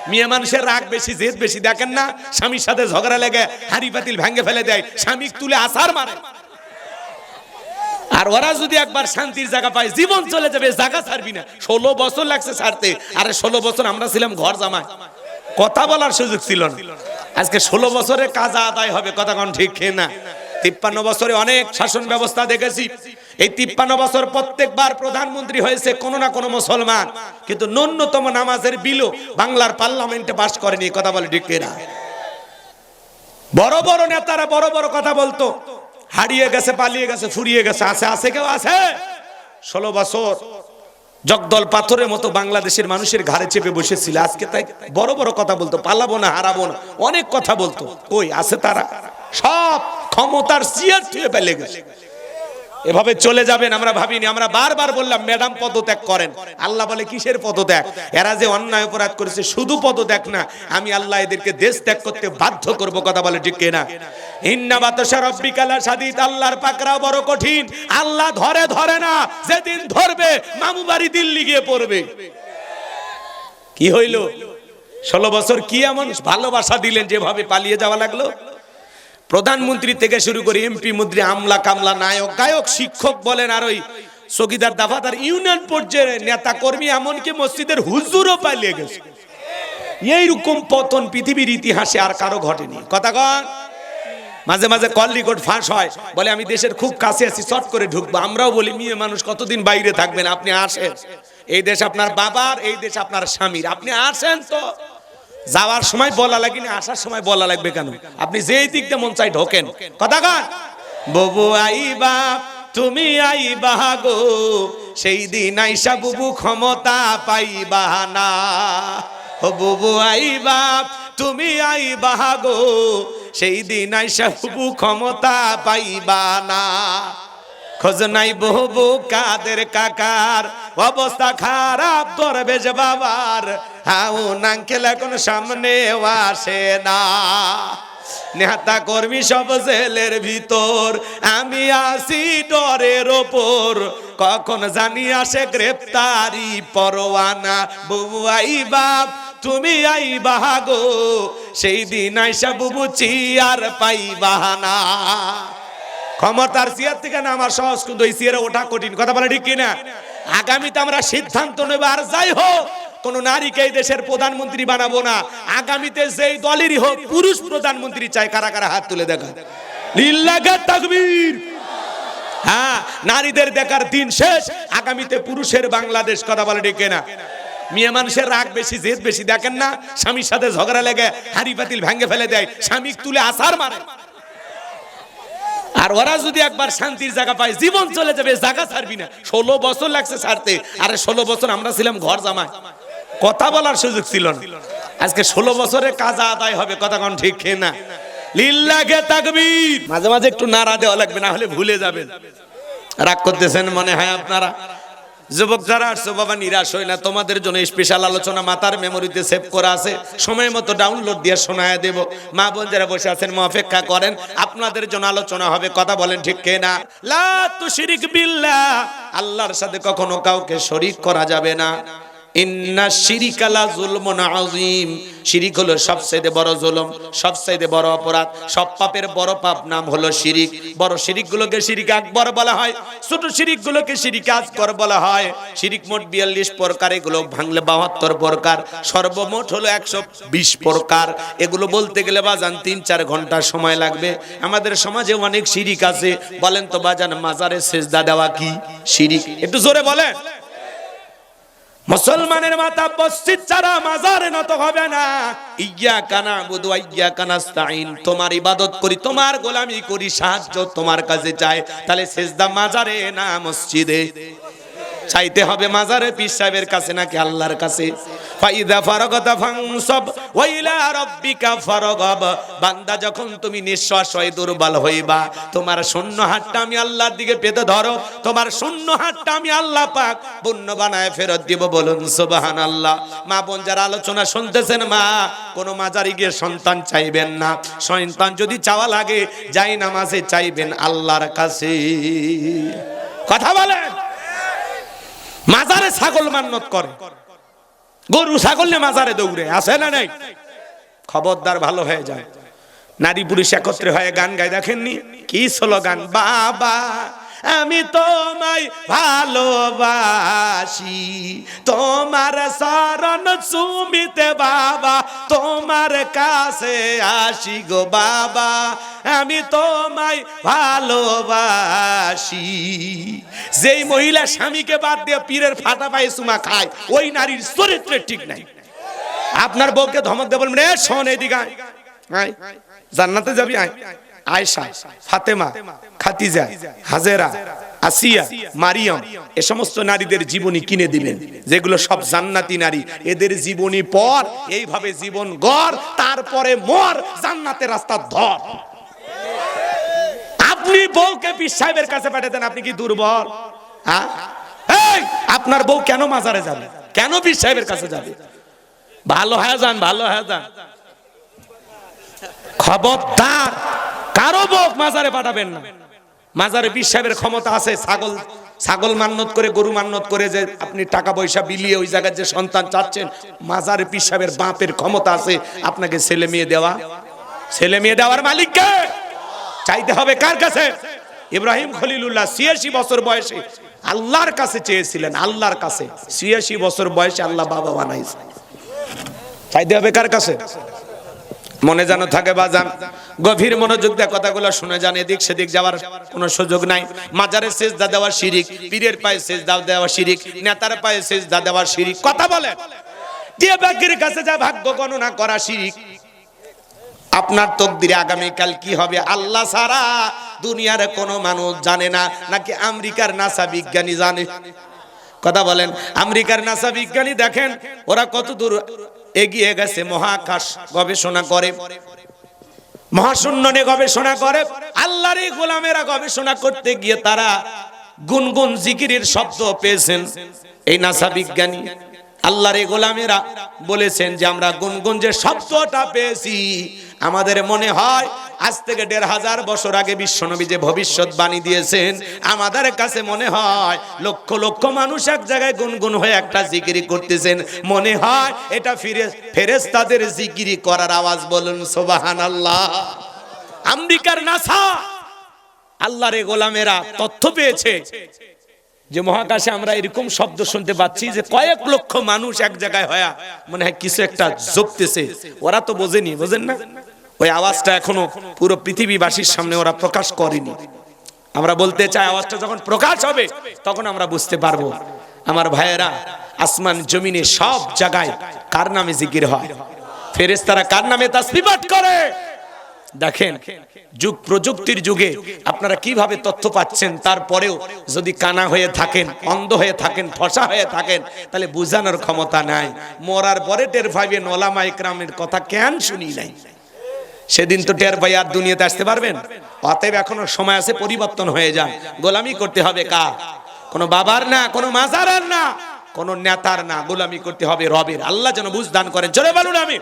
মেয়ে মানুষের রাগ বেশি, জেদ বেশি। দেখেন না, স্বামীর সাথে ঝগড়া লেগে হাড়ি পাতিল ভেঙে ফেলে দেয়, স্বামী তুলে আছাড় মারে। আর ওরা যদি একবার শান্তির জায়গা পায়, জীবন চলে যাবে, জায়গা ছাড়বি না। 16 বছর লাগছে ছাড়তে। আরে 16 বছর আমরা ছিলাম ঘর জামাই, কথা বলার সুযোগ ছিল না। আজকে 16 বছরে কাজ আদায় হবে, কথা কোন ঠিক না? 53 বছরে অনেক শাসন ব্যবস্থা দেখেছি। এই 53 বছর প্রত্যেকবার প্রধানমন্ত্রী হয়েছে কোন না কোন মুসলমান, কিন্তু ন্যূনতম নামাজের বিলও বাংলার পার্লামেন্টে পাস করেনি, কথা বলে ঠিক না? বড় বড় নেতারা বড় বড় কথা বলতো, হারিয়ে গেছে, পালিয়ে গেছে, ফুরিয়ে গেছে। আছে আছে কেউ আছে? 16 বছর জগদল পাথরের মতো বাংলাদেশের মানুষের ঘাড়ে চেপে বসেছিল। আজকে তাই বড় বড় কথা বলতো, পালাবো না, হারাবো না, অনেক কথা বলতো। কই আছে তারা? সব ক্ষমতার চেয়ার ছুঁয়ে ফেলে গেছে। এভাবে চলে যাবেন আমরা ভাবিনি। আমরা বারবার বললাম ম্যাডাম পদত্যাগ করেন। আল্লাহ বলে কিসের পদত্যাগ? এরা যে অন্যায় অপরাধ করেছে, শুধু পদত্যাগ না, আমি আল্লাহ এদেরকে দেশ ত্যাগ করতে বাধ্য করব, কথা বলে ঠিক না? ইন্না বাতাসা রাব্বিকা লাশাদীদ, আল্লাহর পাকড়াও বড় কঠিন। আল্লাহ ধরে ধরে না, যেদিন ধরবে মামু বাড়ি দিল্লি গিয়ে পড়বে। কি হইল? 16 বছর কি এমন ভালোবাসা দিলেন যেভাবে পালিয়ে যাওয়া লাগলো? প্রধানমন্ত্রী থেকে শুরু করে এমপি, মন্ত্রী, আমলা কামলা, নায়ক গায়ক, শিক্ষক বলেন, আর ওই চকিদার দাফাদার, ইউনিয়ন পর্যায়ের নেতা কর্মী, এমনকি মসজিদের হুজুরও পালিয়ে গেছে। এইরকম পতন পৃথিবীর ইতিহাসে আর কারো ঘটেনি, কথা কন। মাঝে মাঝে কল রেকর্ড ফাঁস হয়, বলে আমি দেশের খুব কাছে আছি, চট করে ঢুকবো। আমরাও বলি মেয়ে মানুষ কতদিন বাইরে থাকবেন, আপনি আসেন। এই দেশ আপনার বাবার, এই দেশ আপনার স্বামীর, আপনি আসেন। তো যাওয়ার সময় বলা লাগেনি, আসার সময় বলা লাগবে কেন? আপনি যেই দিক দিয়ে মন চাই ঢোকেন, কথা কন। বুবু আইবা, তুমি আইবা গো, সেই দিন আইসা বুবু ক্ষমতা পাইবা না। ও বুবু আইবা, তুমি আইবা গো, সেই দিন আইসা বুবু ক্ষমতা পাইবা না। খোঁজ নাই বহু কাদের কাকার, অবস্থা খারাপ দরবেশ বাবার, হাউ নাঙ্কেল এখন সামনে আসে না। নেতা কর্মী সব জেলের ভিতর, আমি আসি ডরের ওপর, কখন জানি আসে গ্রেপ্তারি পরোয়ানা। বুবু আইবা, তুমি আইবা গো, সেই দিন আইসা বুবু চিয়ার পাইবা না। ক্ষমতার চেয়ার থেকে না আমার সহজ, কিন্তু এই চেয়ারে ওঠা কঠিন, কথা বলে ঠিক কিনা? আগামীতে আমরা সিদ্ধান্ত নেব, আর যাই হোক কোন নারীকে এই দেশের প্রধানমন্ত্রী বানাবো না। আগামীতে যেই দলেরই হোক পুরুষ প্রধানমন্ত্রী চাই, কারা কারা হাত তুলে দেখা। লিল্লাহি তাকবীর। হ্যাঁ, নারীদের দেখার দিন শেষ, আগামীতে পুরুষের বাংলাদেশ, কথা বলে ঠিক কিনা? মেয়ে মানুষের রাগ বেশি, জেদ বেশি। দেখেন না, স্বামীর সাথে ঝগড়া লেগে হাড়ি পাতিল ভেঙে ফেলে দেয়, স্বামী তুলে আছাড় মারে। আর ওরা যদি একবার শান্তির জায়গা পায়, জীবন চলে যাবে, জায়গা ছাড়বি না। 16 বছর লাগছে ছাড়তে। আরে 16 বছর আমরা ছিলাম ঘর জামাই, কথা বলার সুযোগ ছিল না। আজকে 16 বছরে কাজ আদায় হবে, কথা কোন ঠিক না? লিল্লাহি তাকবীর। মাঝে মাঝে একটু নাড়া দেওয়া লাগবে, না হলে ভুলে যাবেন। রাগ করতেছেন মনে হয় আপনারা। যুবক যারা আসছো বাবা, নিরাশ হয় না, তোমাদের জন্য স্পেশাল আলোচনা মাথার মেমোরিতে সেভ করা আছে, সময় মতো ডাউনলোড দিয়ে শোনায় দেব। মা বোন যারা বসে আছেন অপেক্ষা করেন, আপনাদের জন্য আলোচনা হবে, কথা বলেন ঠিক কিনা? লা তুশরিক বিল্লাহ, আল্লাহর সাথে কখনো কাউকে শরীক করা যাবে না। ইন্না শিরিকা লা যুলমুন আযীম, শিরিক হলো সবচেয়ে বড় জুলুম, সবচেয়ে বড় অপরাধ। সব পাপের বড় পাপ নাম হলো শিরিক। বড় শিরিকগুলোকে শিরিক আকবর বলা হয়, ছোট শিরিকগুলোকে শিরিক আসগর বলা হয়। শিরিক মোট 42 প্রকার, এগুলো ভাঙলে 72 প্রকার, সর্বমোট হলো 120 প্রকার। এগুলো বলতে গেলে বাজান 3-4 ঘন্টা সময় লাগবে। আমাদের সমাজে অনেক শিরিক আছে। বলেন তো বাজান, মাজারে সেজদা দেওয়া কি শিরিক? একটু জোরে বলেন। মুসলমানের মাথা মসজিদ ছাড়া মাজারে নত হবে না। ইয়্যাকা না'বুদু ওয়া ইয়্যাকা নাস্তাঈন, তোমার ইবাদত করি, তোমার গোলামি করি, সাহায্য তোমার কাছে চাই। তাহলে সিজদা মাজারে না মসজিদে? চাইতে হবে মাজারে, পীর সাহেবের কাছে নাকি আল্লাহর কাছে? ফাইদা ফারাগাতা ফানসাব ওয়া ইলা রাব্বিকা ফারগাব, বান্দা যখন তুমি নিঃশ্বাস হয়ে দুর্বল হইবা, তোমার শূন্য হাতটা আমি আল্লাহর দিকে পেতে ধরো, তোমার শূন্য হাতটা আমি আল্লাহ পাক পূর্ণ বানায় ফেরত দিব। বলুন সুবহানাল্লাহ। মা বোন যারা আলোচনা শুনতেছেন, মা কোন মাজারে গিয়ে সন্তান চাইবেন না। সন্তান যদি চাওয়া লাগে, যাই নামাজে চাইবেন আল্লাহর কাছে, কথা বলেন। মাজারে ছাগল মান্নত করে, গরু ছাগল নিয়ে মাজারে দৌড়ে, আছে না নাই? খবরদার, ভালো হয়ে যায়। নারী পুরুষ একত্রে হয়ে গান গায়, দেখেননি কি স্লোগান? বাবা আমি তোমায় ভালোবাসি, তোমার শরণ চুমিতে বাবা তোমার কাছে আসি গো বাবা, আমি তোমায় ভালোবাসি। যেই মহিলা স্বামীকে বাদ দিয়ে পীরের ফাটা পায়ে চুমা খায়, ওই নারীর চরিত্র ঠিক নাই। আপনার বউকে ধমক দিয়ে বলবেন, রে শোন এদিকে আয়, জান্নাতে যাবি আয়। আয়েশা, ফাতেমা, খাদিজা, হাজেরা, আসিয়া, মারিয়াম, এ সমস্ত নারীদের জীবনী কিনে দিলেন, যেগুলো সব জান্নাতি নারী। এদের জীবনী পর, এইভাবে জীবন গড়, তারপরে মর, জান্নাতের রাস্তা ধর। আপনি বউকে পীর সাহেবের কাছে পাঠাতেন, আপনি কি দুর্বল? এই আপনার বউ কেন মাজারে যাবে, কেন পীর সাহেবের কাছে যাবে? ভালো হয়ে যান, ভালো হয়ে যান। খবরদার, কারো বউ মাজারে পাঠাবেন না। মাজারে পীর সাহেবের ক্ষমতা আছে। ছাগল মান্নত করে, গরু মান্নত করে যে আপনি টাকা পয়সা বিলিয়ে ওই জায়গায় যে সন্তান চাচ্ছেন, মাজারে পীর সাহেবের বাপের ক্ষমতা আছে আপনাকে ছেলে মেয়ে দেওয়া। ছেলে মেয়ে দেওয়ার মালিককে চাইতে হবে কার কাছে? ইব্রাহিম খলিলুল্লাহ ৮৬ বছর বয়সে আল্লাহর কাছে চেয়েছিলেন, আল্লাহর কাছে। ৮৬ বছর বয়সে আল্লাহ বাবা বানাইছে। চাইতে হবে কার কাছে? মনে যেন থাকে বাজান, গভীর মনোযোগ দিয়ে কথাগুলো শুনে যান। এদিক সেদিক যাওয়ার কোনো সুযোগ নাই। মাজারে সেজদা দেওয়া শিরিক, পীরের পায়ে সেজদা দেওয়া শিরিক, নেতার পায়ে সেজদা দেওয়া শিরিক। কথা বলেন, দিয়ে ভাগ্যের কাছে যা ভাগ্য গণনা করা শিরিক। আপনার তকদিরে আগামীকাল কি হবে আল্লাহ ছাড়া দুনিয়ার কোনো মানুষ জানে না, নাকি আমেরিকার নাসা বিজ্ঞানী জানে? কথা বলেন, আমেরিকার নাসা বিজ্ঞানী দেখেন ওরা কত দূর এগিয়ে গেছে। মহাকাশ গবেষণা করে, মহাশূন্য নিয়ে গবেষণা করে। আল্লাহর এই গোলামেরা গবেষণা করতে গিয়ে তারা গুনগুন জিকিরের শব্দ পেয়েছেন। এই নাসা বিজ্ঞানী আল্লাহর এই গোলামেরা বলেছেন যে আমরা গুনগুন যে শব্দটা পেয়েছি, আমাদের মনে হয় আজ থেকে ১৫০০ বছর আগে বিশ্বনবী যে ভবিষ্যৎবাণী দিয়েছেন, আমাদের কাছে মনে হয় লক্ষ লক্ষ মানুষ এক জায়গায় গুনগুন হয়ে একটা জিকিরি করতেছেন। মনে হয় এটা ফেরেশতাদের জিকিরি করার আওয়াজ। বলুন সুবহানাল্লাহ। আমেরিকার নাসা আল্লাহর এই গোলামেরা তথ্য পেয়েছে যে মহাকাশে আমরা এরকম শব্দ শুনতে পাচ্ছি যে কয়েক লক্ষ মানুষ এক জায়গায় হয়ে মনে হয় কিছু একটা জপতেছে। ওরা তো বোঝেনি, বোঝেন না? ওই আওয়াজটা এখনো পুরো পৃথিবীবাসীর সামনে ওরা প্রকাশ করেনি। আমরা বলতে চাই, আওয়াজটা যখন প্রকাশ হবে তখন আমরা বুঝতে পারবো। আমার ভাইয়েরা, আসমান জমিনে সব জায়গায় কার নামে জিকির হয়? ফেরেশতারা কার নামে তাসবিহ পাঠ করে? দেখেন, যুগ প্রযুক্তির যুগে আপনারা কিভাবে তথ্য পাচ্ছেন, তারপরেও যদি কানা হয়ে থাকেন, অন্ধ হয়ে থাকেন, ফসা হয়ে থাকেন, তাহলে বুঝানোর ক্ষমতা নাই। মরার পরে টের পাইবেন ওলামা ইকরামের কথা কেন শুনি নাই। সেদিন তো টের পাই আর দুনিয়াতে আসতে পারবেন? অতএব এখনো সময় আছে, পরিবর্তন হয়ে যায়। গোলামি করতে হবে কার? কোনো বাবার না, কোনো মাজারের না, কোনো নেতার না, গোলামি করতে হবে রবের। আল্লাহ যেন বুঝ দান করেন, জোরে বলুন আমি।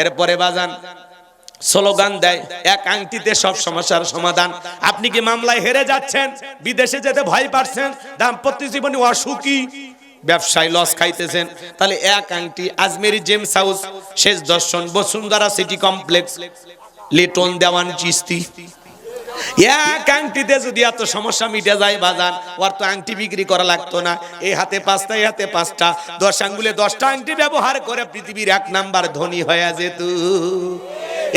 এরপরে বাজান স্লোগান দেয়, এক আংটিতে সব সমস্যার সমাধান। আপনি কি মামলায় হেরে যাচ্ছেন, বিদেশে যেতে ভয় পাচ্ছেন, দাম্পত্য জীবনে অসুখী, ব্যবসায় লস খাইতেছেন, তাহলে এক আংটি আজমেরি জেমস হাউস, শেষ দর্শন, বসুন্ধরা সিটি কমপ্লেক্স, লিটন দেওয়ান চিস্তি, এক আংটিতে যদি এত সমস্যা মিটে যায় বাজান, ওর তো আংটি বিক্রি করা লাগতো না। এই হাতে 5টা, এই হাতে 5টা, 10 আঙ্গুলে 10টা আংটি ব্যবহার করে পৃথিবীর 1 নাম্বার ধনী হয়ে যেত।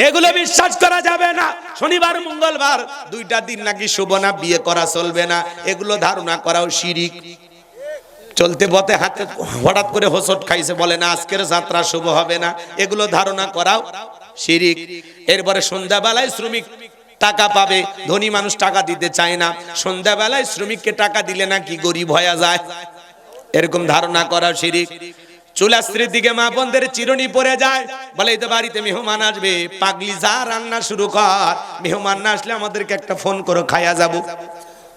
এগুলো বিশ্বাস করা যাবে না। শনিবার মঙ্গলবার 2টা দিন নাকি শুভ না, বিয়ে করা চলবে না, এগুলো ধারণা করাও শিরিক। চলতে পথে হাতে হঠাৎ করে হোঁচট খাইছে, বলে না আজকের যাত্রা শুভ হবে না, এগুলো ধারণা করাও শিরিক। এরপরে সন্ধ্যাবেলায় শ্রমিক টাকা পাবে, ধনী মানুষ টাকা দিতে চায় না, সন্ধ্যাবেলায় শ্রমিককে টাকা দিলে নাকি গরিব হয়ে যায়, এরকম ধারণা করাও শিরিক। চুলাস্ত্রীর দিকে মা বোনদের চিরুনি পড়ে যায়, বলে এই তো বাড়িতে মেহমান আসবে, পাগলি যা রান্না শুরু কর, মেহমান না আসলে আমাদেরকে একটা ফোন করো, খাইয়া যাব।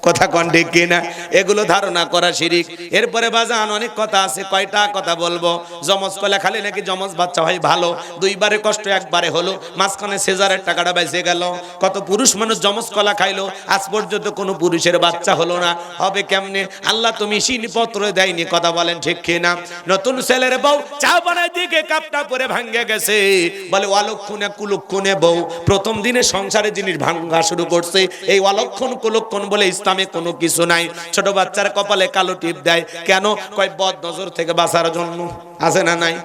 কথা কোন ঠিক কিনা? এগুলো ধারণা করা শিরিক। এরপরে বাজান অনেক কথা আছে, কয়টা কথা বলবো। যমজ কলা খালি নাকি যমজ বাচ্চা হয় ভালো, দুইবারে কষ্ট একবারে হলো, মাঝখানে সিজারের টাকাটা বেঁচে গেল। কত পুরুষ মানুষ যমজ কলা খাইলো, আজ পর্যন্ত কোনো পুরুষের বাচ্চা হলো না, হবে কেমনে? আল্লাহ তো মেশিন পত্র দেয়নি, কথা বলেন ঠিক কিনা? নতুন ছেলের বউ চা বানায় দিকে কাপটা পরে ভাঙ্গে গেছে, বলে অলক্ষণে কুলক্ষণে বউ। প্রথম দিনে সংসারে জিনিস ভাঙ্গা শুরু করছে, এই অলক্ষণ কুলক্ষণ বলে ইসলামে কোনো কিছু নাই। ছোট বাচ্চার কপালে কালো টিপ দেয় কেন? কয় বদ নজর থেকে বাঁচার জন্য। আছে না নাই?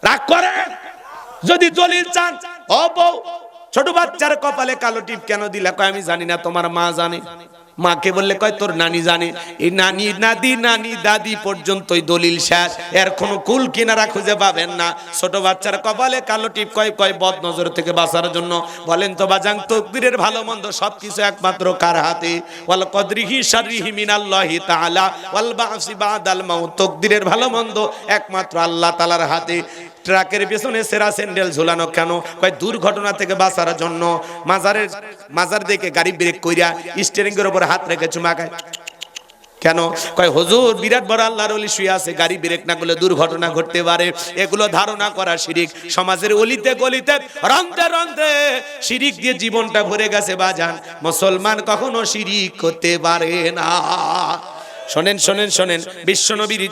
রাগ করে যদি দলিল চান, ও বউ ছোট বাচ্চার কপালে কালো টিপ কেন দিলা? কয় আমি জানি না, তোমার মা জানে। মাকে বললে কয় তোর নানি জানে। এই নানি নাদি নানি দাদি পর্যন্তই দলিল শেষ, এর কোনো কুল কিনারা খুঁজে পাবেন না। ছোট বাচ্চার কপালে কালো টিপ কয় কয় বদ নজর থেকে বাঁচার জন্য। বলেন তো বাজান, তকদিরের ভালো মন্দ সবকিছু একমাত্র কার হাতে? ওয়াল কদরিহি শাররিহি মিনাল্লাহি তাআলা ওয়াল বা'সি বাদাল মাউত। তকদিরের ভালো মন্দ একমাত্র আল্লাহ তাআলার হাতে। ট্রাকের পেছনে সেরা স্যান্ডেল ঝুলানো কেন? কয় দুর্ঘটনা থেকে বাঁচার জন্য। মাজার দেখে গাড়ি ব্রেক কইরা স্টিয়ারিং এর উপর হাত রেখে চুমা খায় কেন? কয় হুজুর বিরাট বড় আল্লাহর ওলি শুয়ে আছে, গাড়ি ব্রেক না করলে দুর্ঘটনা ঘটতে পারে। এগুলো ধারণা করা শিরিক। সমাজের অলিতে গলিতে রন্ধ্রে রন্ধ্রে শিরিক দিয়ে জীবনটা ভরে গেছে বাজান। মুসলমান কখনো শিরিক করতে পারে না। শোনেন শোনেন শোনেন, বিশ্বনবীর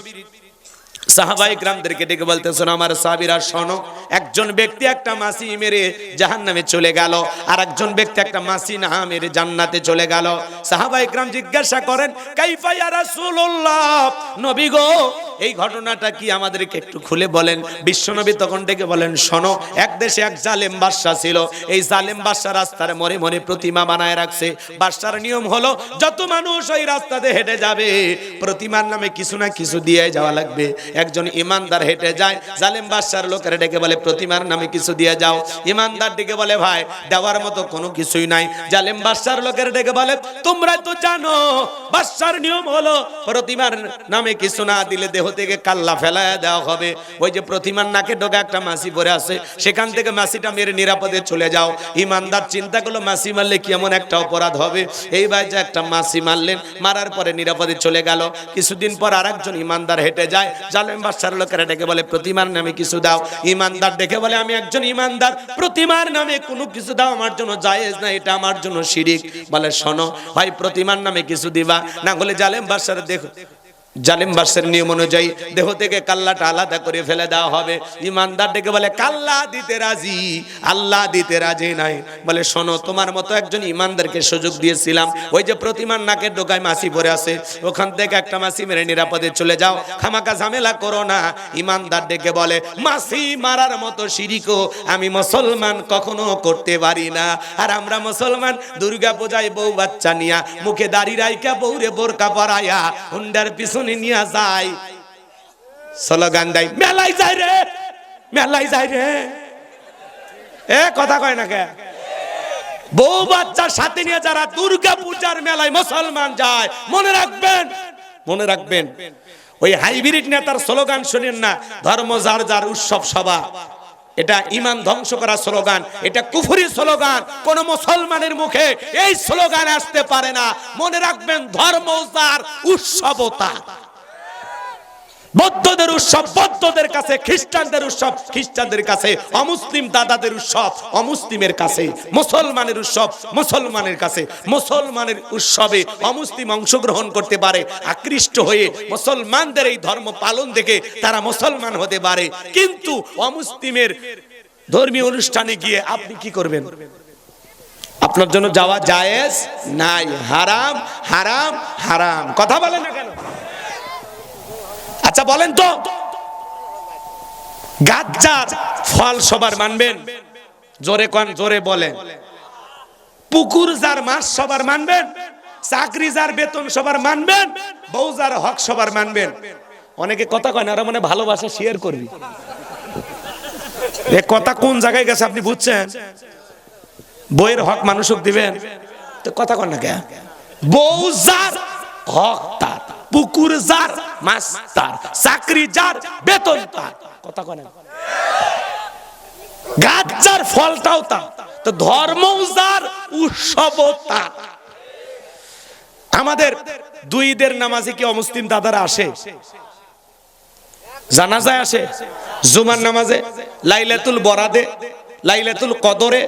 সাহাবায়ে কিরামদেরকে ডেকে বলতেছেন, আমার সাহাবীরা শোনো, একজন ব্যক্তি একটা মাছি মেরে জাহান্নামে চলে গেল, আর একজন ব্যক্তি একটা মাছি না মেরে জান্নাতে চলে গেল। সাহাবায়ে কিরাম জিজ্ঞাসা করেন, কাইফা ইয়া রাসূলুল্লাহ, নবী গো এই ঘটনাটা কি আমাদেরকে একটু খুলে বলেন। বিশ্বনবী তখন ডেকে বলেন, শোনো, এক দেশে এক জালেম বাদশা ছিল। এই জালেম বাদশা রাস্তার মোড়ে মোড়ে প্রতিমা বানায় রাখছে। বাদশার নিয়ম হলো যত মানুষ ওই রাস্তাতে হেঁটে যাবে প্রতিমার নামে কিছু না কিছু দিয়ে যাওয়া লাগবে। একজন ইমানদার হেঁটে যায়, জালেম বাদশার লোকেরা ডেকে বলে প্রতিমার নামে কিছু দিয়ে যাও। ইমানদার ডেকে বলে ভাই দেওয়ার মতো কোনো কিছুই নাই। জালেম বাদশার লোকেরা ডেকে বলে তোমরা তো জানো বাদশার নিয়ম হলো প্রতিমার নামে কিছু না দিলে দেহ থেকে কাল্লা ফেলায় দেওয়া হবে। ওই যে প্রতিমার নাকে ডোকা একটা মাছি পড়ে আছে, সেখান থেকে মাছিটা মেরে নিরাপদে চলে যাও। ইমানদার চিন্তা করলো মাছি মারলে কি এমন একটা অপরাধ হবে? এই ভাই যে একটা মাছি মারলেন, মারার পরে নিরাপদে চলে গেল। কিছুদিন পর আরেকজন ইমানদার হেঁটে যায়, জালেম বাদশার লোকেরা ডেকে বলে প্রতিমার নামে কিছু দাও। ইমানদার ডেকে বলে আমি একজন ইমানদার, প্রতিমার নামে কোনো কিছু দাও আমার জন্য জায়েজ না, এটা আমার জন্য শিরিক। বলে শোনো ভাই, প্রতিমার নামে কিছু দিবা না হলে জালেম বাদশার দেখো জালেম বাদশার নিয়ম অনুযায়ী দেহ থেকে কাল্লাটা আলাদা করে ফেলে দেওয়া হবে। ইমানদার ডেকে বলে কাল্লা দিতে রাজি, আল্লাহ দিতে রাজি নাই। বলে শোনো, তোমার মতো একজন ইমানদারকে সুযোগ দিয়েছিলাম, ওই যে প্রতিমার নাকের ডোকায় মাছি পড়ে আছে, ওখান থেকে একটা মাছি মেরে নিরাপদে চলে যাও, খামাকা ঝামেলা করো না। ইমানদার ডেকে বলে মাছি মারার মতো শিরিকও আমি মুসলমান কখনো করতে পারি না। আর আমরা মুসলমান দুর্গা পূজায় বউ বাচ্চা নিয়া মুখে দাড়ি রাইকা বউরে বোরকা পরাইয়া হুন্ডার পিছনে নিয়ে যায়, স্লোগান দেয় মেলাই যায় রে, মেলাই যায় রে। এ কথা কয় না কে? বউ বাচ্চার সাথে নিয়ে যারা দুর্গা পূজার মেলায় মুসলমান যায়, মনে রাখবেন, মনে রাখবেন, ওই হাইব্রিড নেতার স্লোগান শুনেন না, ধর্ম যার যার উৎসব সভা। এটা ঈমান ধ্বংস করা স্লোগান, এটা কুফরি স্লোগান। কোন মুসলমানের মুখে এই স্লোগান আসতে পারে না। মনে রাখবেন, ধর্ম যার উৎসবতা। বৌদ্ধদের উৎসব বৌদ্ধদের কাছে, খ্রিস্টানদের উৎসব খ্রিস্টানদের কাছে, অমুসলিম দাদাদের উৎসব অমুসলিমের কাছে, মুসলমানের উৎসব মুসলমানের কাছে। মুসলমানের উৎসবে অমুসলিম অংশগ্রহণ করতে পারে, আকৃষ্ট হয়ে মুসলমানদের এই ধর্ম পালন দেখে তারা মুসলমান হতে পারে, কিন্তু অমুসলিমের ধর্মীয় অনুষ্ঠানে গিয়ে আপনি কি করবেন? আপনার জন্য যাওয়া জায়েজ নাই, হারাম হারাম হারাম। কথা বলেন না কেন? আচ্ছা বলেন তো, গাছজাত ফল সবার মানবেন? জোরে কোন, জোরে বলেন। পুকুর যার মাছ সবার মানবেন? চাকরি যার বেতন সবার মানবেন? বউ যার হক সবার মানবেন? অনেকে কথা কয় না, ওরা মানে ভালোবাসা শেয়ার করবি। এ কথা কোন জায়গায় গেছে আপনি বুঝছেন? বউয়ের হক মানুষক দিবেন তো কথা কয় না কে? বউ যার হক তার, পুকুর যার মাছ তার, চাকরি যার বেতন তার। কথা কয় না? গাছ যার ফলটাও তার, তো ধর্ম যার উৎসব তার। আমাদের দুই ঈদের নামাজে কি অমুসলিম দাদারা আসে? জানাজায় আসে, জুমার নামাজে, লাইলাতুল বরাদে, লাইলাতুল কদরে।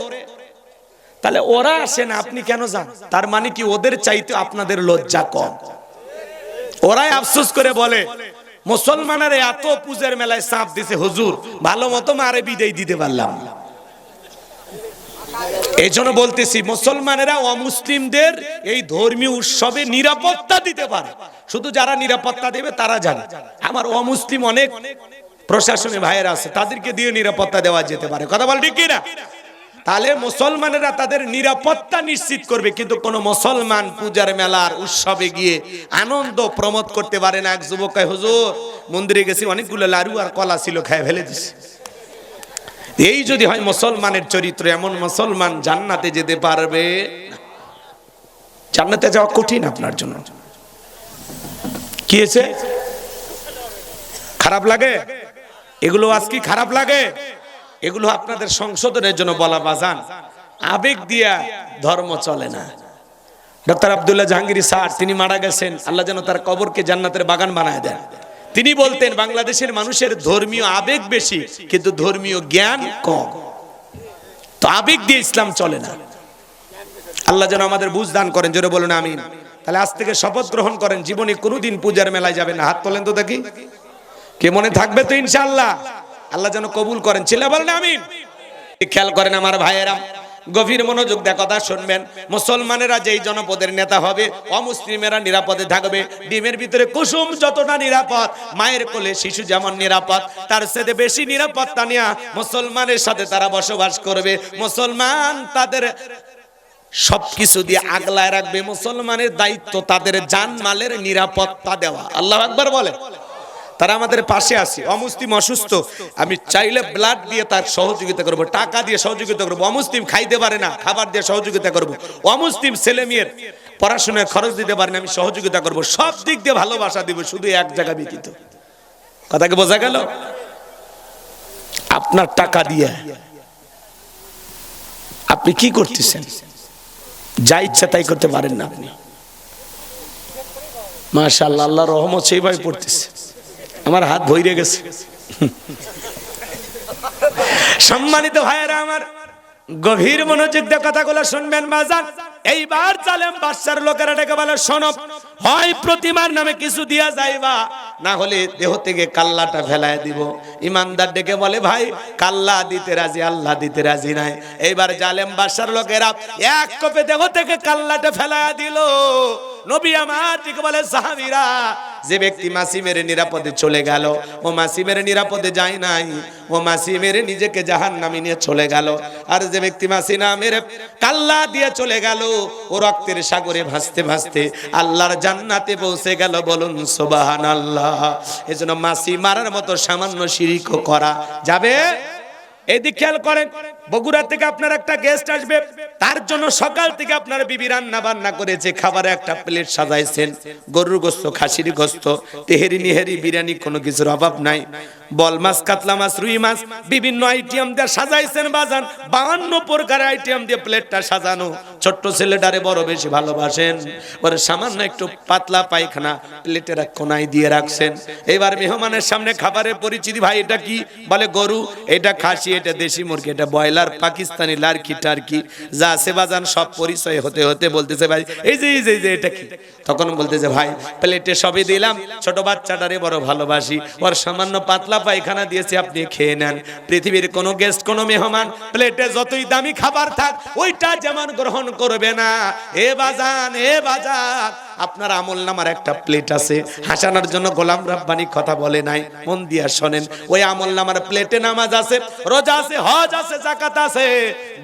তাহলে ওরা আসে না, আপনি কেন যান? তার মানে কি ওদের চাইতে আপনাদের লজ্জা কম? ওরাই আফসোস করে বলে মুসলমানের এত পূজার মেলায় চাপ দিছে হুজুর, ভালো মতো মারে বিদায় দিতে পারলাম। এই জন্য বলতেছি মুসলমানেরা অমুসলিমদের এই ধর্মীয় উৎসবে নিরাপত্তা দিতে পারে, শুধু যারা নিরাপত্তা দেবে তারা জানে। আমার অমুসলিম অনেক প্রশাসনে ভাইয়েরা আছে, তাদেরকে দিয়ে নিরাপত্তা দেওয়া যেতে পারে। কথা বল ঠিক কিনা? তাহলে মুসলমানেরা তাদের নিরাপত্তা নিশ্চিত করবে, কিন্তু কোন মুসলমান পূজার মেলার উৎসবে গিয়ে আনন্দ প্রমোদ করতে পারে না। এক যুবক কয় হুজুর মন্দিরে গেছি, অনেকগুলো লাড়ু আর কলা ছিল, খায় ফেলে দিছি। এই যদি হয় মুসলমানের চরিত্র, এমন মুসলমান জান্নাতে যেতে পারবে না। জান্নাতে যাওয়া কঠিন আপনার জন্য। কি হয়েছে? খারাপ লাগে? এগুলো আজকে খারাপ লাগে? এগুলো আপনাদের সংশোধনের জন্য বলা বাজান। আবেগ দিয়া ধর্ম চলে না। ডক্টর আব্দুল্লাহ জাহাঙ্গীর স্যার, তিনি মারা গেছেন, আল্লাহ যেন তার কবরকে জান্নাতের বাগান বানায় দেন। তিনি বলতেন বাংলাদেশের মানুষের ধর্মীয় আবেগ বেশি, কিন্তু ধর্মীয় জ্ঞান কম। তো আবেগ দিয়ে ইসলাম চলে না। আল্লাহ যেন আমাদের বুঝ দান করেন, জোরে বলুন আমিন। তাহলে আজ থেকে শপথ গ্রহণ করেন, জীবনে কোনোদিন পূজার মেলায় যাবেন না। হাত তোলেন তো দেখি, কে মনে থাকবে তো ইনশাআল্লাহ? আল্লাহ যেন কবুল করেন, চিল্লা বলেন আমিন। খেয়াল করেন আমার ভাইয়েরা, গভীর মনোযোগ দিয়ে কথা শুনবেন। মুসলমানেরা যেই জনপদের নেতা হবে, অমুসলিমেরা নিরাপদে থাকবে। ডিমের ভিতরে কুসুম যতটা নিরাপদ, মায়ের কোলে শিশু যেমন নিরাপদ, তার সাথে বেশি নিরাপত্তা নিয়ে মুসলমানের সাথে তারা বসবাস করবে। মুসলমান তাদের সবকিছু দিয়ে আগলায় রাখবে। মুসলমানের দায়িত্ব তাদের জানমালের নিরাপত্তা দেওয়া। আল্লাহু আকবার বলে। তারা আমাদের পাশে আছে। অমুসলিম অসুস্থ, আমি চাইলে ব্লাড দিয়ে তার সহযোগিতা করব, টাকা দিয়ে সহযোগিতা করব। অমুসলিম খাইতে পারে না, খাবার দিয়ে সহযোগিতা করব। অমুসলিম ছেলে মেয়ের পড়াশোনায় খরচ দিতে পারে না, আমি সহযোগিতা করব। সব দিক দিয়ে ভালোবাসা দিব, শুধু এক জায়গা ব্যতীত। কথাকে বোঝা গেল? আপনার টাকা দিয়ে আপনি কি করতেছেন? যা ইচ্ছা তাই করতে পারেন না আপনি। মাশাআল্লাহ, আল্লাহর রহমত সেইভাবে পড়তেছে। আমার হাত ভইরে গেছে। সম্মানিত ভাইয়েরা আমার, গভীর মনোযোগ দিয়ে কথাগুলো শুনবেন বাজান। এইবার জালেম বাদশার লোকেরা ডেকে বলে, শোনো, হয় প্রতিমার নামে কিছু দিয়া যাইবা, না হলে দেহ থেকে কাল্লাটা ফেলায় দিব। ইমানদার ডেকে বলে, ভাই কাল্লা দিতে রাজি, আল্লাহ দিতে রাজি নাই। এইবার জালেম বাদশার লোকেরা এক কোপে দেহ থেকে কাল্লাটা ফেলায় দিল। নবী আমার ডেকে বলে, সাহাবীরা, যে ব্যক্তি মাসি মেরে নিরাপদে চলে গেল, ও মাসি মেরে নিরাপদে যায় নাই, ও মাসি মেরে নিজেকে জাহান্নামে নিয়ে চলে গেল। আর যে ব্যক্তি মাসি না মেরে কাল্লা দিয়ে চলে গেল, ও রক্তের সাগরে ভাসতে ভাসতে আল্লাহর জান্নাতে পৌঁছে গেল। বলুন সুবহানাল্লাহ। এজন্য মাসি মারার মতো সামান্য শিরকও করা যাবে। এদিক খেয়াল করেন, বগুড়া থেকে আপনার একটা গেস্ট আসবে, তার জন্য সকাল থেকে আপনার বিবি রান্না বান্না করেছে, খাবারে একটা প্লেট সাজাইছেন, গরুর গোশত, খাসির গোশত, তেহেরি নিহেরি বিরিয়ানি, কোনো কিছুর অভাব নাই। বল মাছ, কাতলা মাছ, রুই মাছ, বিভিন্ন আইটেম দিয়ে সাজাইছেন বাজান। 52 প্রকার আইটেম দিয়ে প্লেটটা সাজানো। ছোট্ট ছেলেটারে বড় বেশি ভালোবাসেন, ওর সামান্য একটু পাতলা পায়খানা প্লেটের কোনায় দিয়ে রাখছেন। এবার মেহমানের সামনে খাবারের পরিচিতি, ভাই এটা কি? বলে গরু, এটা খাসি, এটা দেশি মুরগি, এটা ব্রয়লার, পাকিস্তানি, লারকি টার্কি, যা আছে বাজান সব পরিচয় হতে হতে বলতেছে, ভাই এই যে এটা কি? তখন বলতেছে, ভাই প্লেটে সবই দিলাম, ছোট বাচ্চাটারে বড় ভালোবাসি, ওর সামান্য পাতলা পায়খানা দিয়েছি, আপনি খেয়ে নেন। পৃথিবীর কোনো গেস্ট, কোনো মেহমান প্লেটে যতই দামি খাবার থাক, ওইটা যেমন গ্রহণ করবে না। এ বাজান, এ বাজান, আপনার আমল নামার একটা প্লেট আছে। হাসানোর জন্য গোলাম রাব্বানি কথা বলে নাই, মন দিয়া শোনেন। ওই আমল নামার প্লেটে নামাজ আছে, রোজা আছে, হজ আছে, যাকাত আছে,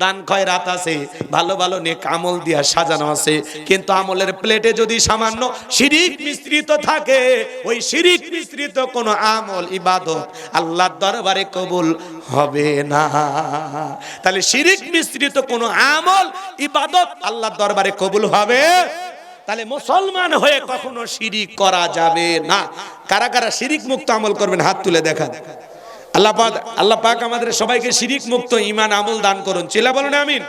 দান খয়রাত আছে, ভালো ভালো নেক আমল দিয়া সাজানো আছে। কিন্তু আমলের প্লেটে যদি সামান্য শিরিক মিশ্রিত থাকে, ওই শিরিক মিশ্রিত কোন আমল, ইবাদত আল্লাহর দরবারে কবুল হবে না। তাহলে শিরিক মিশ্রিত কোন আমল, ইবাদত আল্লাহর দরবারে কবুল হবে। তাহলে মুসলমান হয়ে কখনো শিরিক করা যাবে না। কারা কারা শিরিক মুক্ত আমল করবেন হাত তুলে দেখান। আল্লাহ পাক আমাদের সবাইকে শিরিক মুক্ত ঈমান আমল দান করুন। চিল্লা বলুন আমিন।